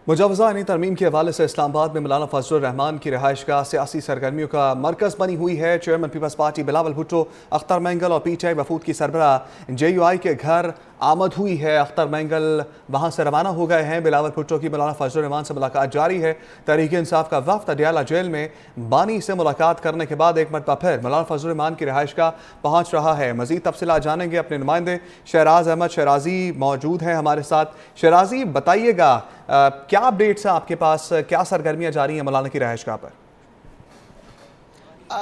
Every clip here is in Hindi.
मुजवजा आईनी तरमीम के हवाले से इस्लामाबाद में मौलाना फजलुर रहमान की रिहाइशगाह सियासी सरगर्मियों का मरकज़ बनी हुई है। Chairman people's party Bilawal Bhutto, Akhtar Mengal और PTI वफूद की सरबराह JUI के घर आमद हुई है। अख्तर मैंगल वहाँ से रवाना हो गए हैं। बिलावल भुट्टो की मौलाना फजलुर रहमान से मुलाकात जारी है। तहरीक इंसाफ का वफ्द अडियाला जेल में बानी से मुलाकात करने के बाद एक मरतबा फिर मौलाना फजलुर रहमान की रिहाइशगाह पहुँच रहा है। मजीद तफसीलात जानेंगे अपने नुमाइंदे शहराज अहमद शराजी मौजूद हैं हमारे साथ। शराजी, बताइएगा क्या अपडेट्स हैं आपके पास, क्या सरगर्मियां जारी हैं मौलाना की रिहाइशगाह पर?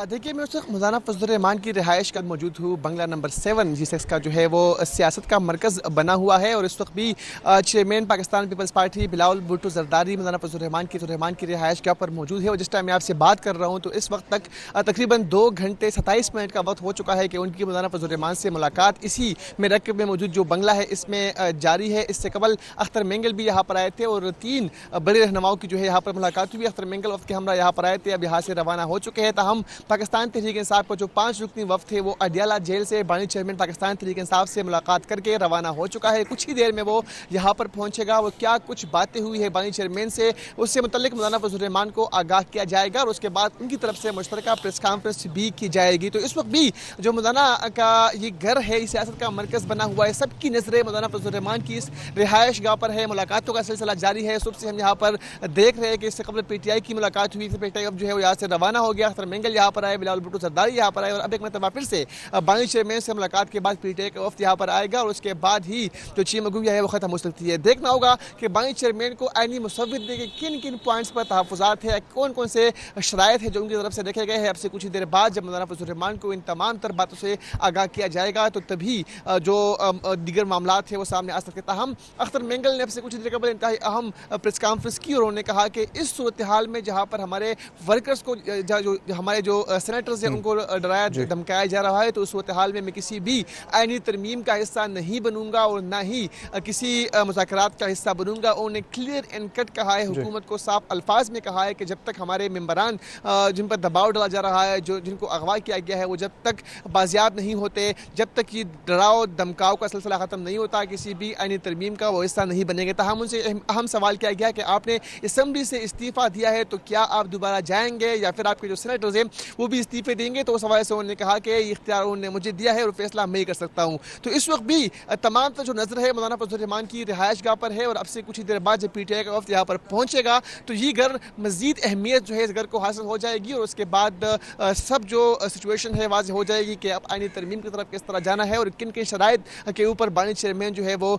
देखिए, मैं उस वक्त मौलाना फजलुर रहमान की रिहाइश का मौजूद हूँ। बंगला नंबर 7 जिसका जो है वो सियासत का मरकज़ बना हुआ है और इस वक्त भी chairman Pakistan people's party Bilawal Bhutto Zardari Maulana Fazlur Rahman की रिहाइशगाह पर मौजूद है। और जिस टाइम मैं आपसे बात कर रहा हूँ तो इस वक्त तक तकरीबन 2 घंटे 27 मिनट का वक्त हो चुका है कि उनकी मौलाना फजलुर रहमान से मुलाकात इसी में रकब में मौजूद जो बंगला है इसमें जारी है। इससे कबल अख्तर मैंगल भी यहाँ पर आए थे और 3 बड़े रहनुमाओं की जो है यहाँ पर मुलाकात हुई। अख्तर मैंगल वक्त के हमरा यहाँ पर आए थे, अब यहाँ से रवाना हो चुके हैं। ताहम पाकिस्तान तहरीक इंसाफ का जो 5 रुकनी वफ्द थे वो अडियाला जेल से बानी चेयरमैन पाकिस्तान तहरीक इंसाफ से मुलाकात करके रवाना हो चुका है। कुछ ही देर में वो यहाँ पर पहुँचेगा। वो क्या कुछ बातें हुई है बानी चेयरमैन से उससे मुतल्लिक मौलाना फजलुर रहमान को आगाह किया जाएगा और उसके बाद उनकी तरफ से मुश्तरका प्रेस कॉन्फ्रेंस भी की जाएगी। तो इस वक्त भी जो मौलाना का ये घर है, सियासत का मरकज़ बना हुआ है, सबकी नज़रें मौलाना फजलुर रहमान की इस रिहाइश गाह पर है। मुलाकातों का सिलसिला जारी है। सुबह से हम यहाँ पर देख रहे हैं कि इससे कबल PTI की मुलाकात हुई थी। PTI अब जो है वो यहाँ से रवाना हो गया। अख्तर मैंगल यहाँ पर आए, बिलावल भुट्टो जरदारी यहाँ पर आए और अब एक मरतबा फिर से बानी चेयरमैन से मुलाकात के बाद PTI का वफ्द यहाँ पर आएगा और उसके बाद ही जो चीम मगुया है वो खत्म हो सकती है। देखना होगा कि बानी चेयरमैन को आईनी मुसव्विद के किन किन पॉइंट्स पर तहफ़्फ़ुज़ात है, कौन कौन से शराइत है जो उनकी तरफ से देखे गए हैं। अब से कुछ ही देर बाद जब मौलाना फजलुर रहमान को इन तमाम तर बातों से आगाह किया जाएगा तो तभी जो दीगर मामलात है वो सामने आ सकते। ताहम अख्तर मैंगल ने अब से कुछ देर कबल इंतहाई अहम प्रेस कॉन्फ्रेंस की और उन्होंने कहा कि इस सूरत हाल में जहाँ पर हमारे वर्कर्स को जो हमारे जो सेनेटर्स हैं उनको डराया धमकाया जा रहा है तो उस सूरत हाल में मैं किसी भी आईनी तरमीम का हिस्सा नहीं बनूंगा और ना ही किसी मुज़ाकरात का हिस्सा बनूंगा। उन्होंने क्लियर एंड कट कहा है, हुकूमत को साफ अल्फाज में कहा है कि जब तक हमारे मेंबरान जिन पर दबाव डाला जा रहा है, जो जिनको अगवा किया गया है, वो जब तक बाजियाब नहीं होते, जब तक ये डराव धमकाव का सिलसिला ख़त्म नहीं होता, किसी भी आईनी तरमीम का वो हिस्सा नहीं बनेंगे। ताहम उनसे अहम सवाल किया गया कि आपने असम्बली से इस्तीफ़ा दिया है तो क्या आप दोबारा जाएंगे या फिर आपके जो सेनेटर्स हैं वो भी इस्तीफ़े देंगे। तो उस हवाले से उन्होंने कहा कि इख्तियार उन्होंने मुझे दिया है और फैसला मैं ही कर सकता हूँ। तो इस वक्त भी तमाम जो नज़र है मौलाना फजलुर रहमान की रिहाइश गाह पर है और अब से कुछ ही देर बाद जब PTI का वफ्द यहाँ पर पहुँचेगा तो ये घर मज़ीद अहमियत जो है इस घर को हासिल हो जाएगी और उसके बाद सब जो सिचुएशन है वाज़ेह हो जाएगी कि अब आईनी तरमीम की तरफ किस तरह जाना है और किन किन शराइत के ऊपर बानी चेयरमैन जो है वो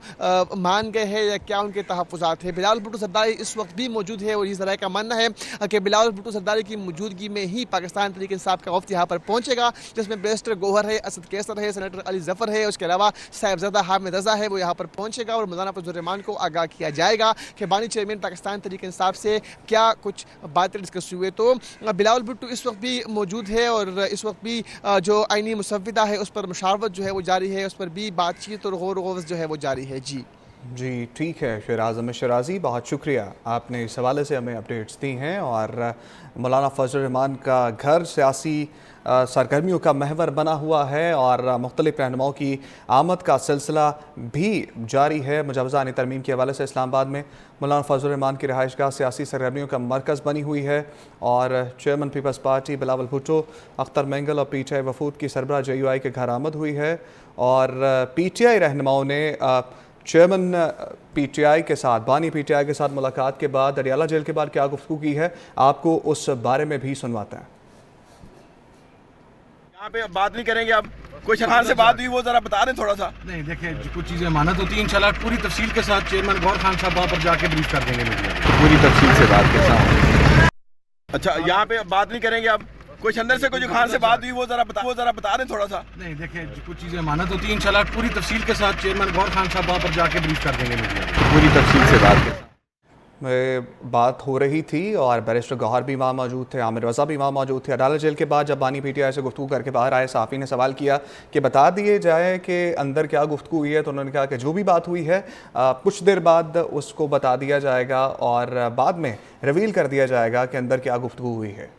मान गए हैं या क्या उनके तहफ़्फ़ुज़ात है। बिलावल भुट्टो जरदारी इस वक्त भी मौजूद है और इस तरह का मानना है कि बिलावल भुट्टो जरदारी की मौजूदगी में ही पाकिस्तान तहरीक इंसाफ का वफ्द यहाँ पर पहुँचेगा, जिसमें बैरिस्टर गौहर है, असद कैसर है, सेनेटर अली जफ़र है, उसके अलावा साहिबजादा हामिद रज़ा है, वो यहाँ पर पहुँचेगा और मौलाना फजलुर रहमान को आगाह किया जाएगा कि बानी चेयरमैन पाकिस्तान तहरीक इंसाफ से क्या कुछ बातें डिस्कस हुए। तो बिलावल भुट्टो इस वक्त भी मौजूद है और इस वक्त भी जो आईनी मुसव्विदा है उस पर मुशावरत जो है वो जारी है, उस पर भी बातचीत और गौर व जो है वो जारी है। जी ठीक है शहराज अहमद शराजी, बहुत शुक्रिया, आपने इस हवाले से हमें अपडेट्स दी हैं। और मौलाना फजलुर रहमान का घर सियासी सरगर्मियों का महवर बना हुआ है और मुख्तलिफ रहनुमाओं की आमद का सिलसिला भी जारी है। मुजवजा आईनी तरमीम के हवाले से इस्लामाबाद में मौलाना फजलुर रहमान की रिहाइशगाह सियासी सरगर्मियों का मरकज़ बनी हुई है और chairman people's party Bilawal Bhutto, Akhtar Mengal और PTI वफूद की सरबराह JUI के घर आमद हुई है। और PTI रहनुमाओं ने चेयरमैन PTI के साथ बानी PTI के साथ मुलाकात के बाद अडियाला जेल के बाद क्या गुफ्तगू की है, आपको उस बारे में भी सुनवाते हैं। यहाँ पे बात नहीं करेंगे, अब कोई खान से बात हुई वो जरा बता दें थोड़ा सा। नहीं देखिए, कुछ चीज़ें अमानत होती है, इंशाल्लाह पूरी तफसील के साथ चेयरमैन गौर खान साहब वहाँ पर जाके ब्रीफ कर देंगे मीडिया, पूरी तफसील से बात के साथ। अच्छा, यहाँ पे बात नहीं करेंगे, अब कोई अंदर से कोई खान से बात हुई वो जरा बता दें थोड़ा सा। नहीं देखिए, कुछ चीज़ें अमानत होती है, इंशाल्लाह पूरी तफसील के साथ चेयरमैन गौर खान साहब वहाँ पर जाके ब्रीफ कर देंगे मीडिया, पूरी तफसील से बात के बात हो रही थी और बैरिस्टर गौहर भी वहाँ मौजूद थे, आमिर रज़ा भी वहाँ मौजूद थे। अदालत जेल के बाद जब बानी PTI से गुफ्तगू करके बाहर आए, सहाफ़ी ने सवाल किया कि बता दिए जाए कि अंदर क्या गुफ्तगू हुई है, तो उन्होंने कहा कि जो भी बात हुई है कुछ देर बाद उसको बता दिया जाएगा और बाद में रिवील कर दिया जाएगा कि अंदर क्या गुफ्तगू हुई है।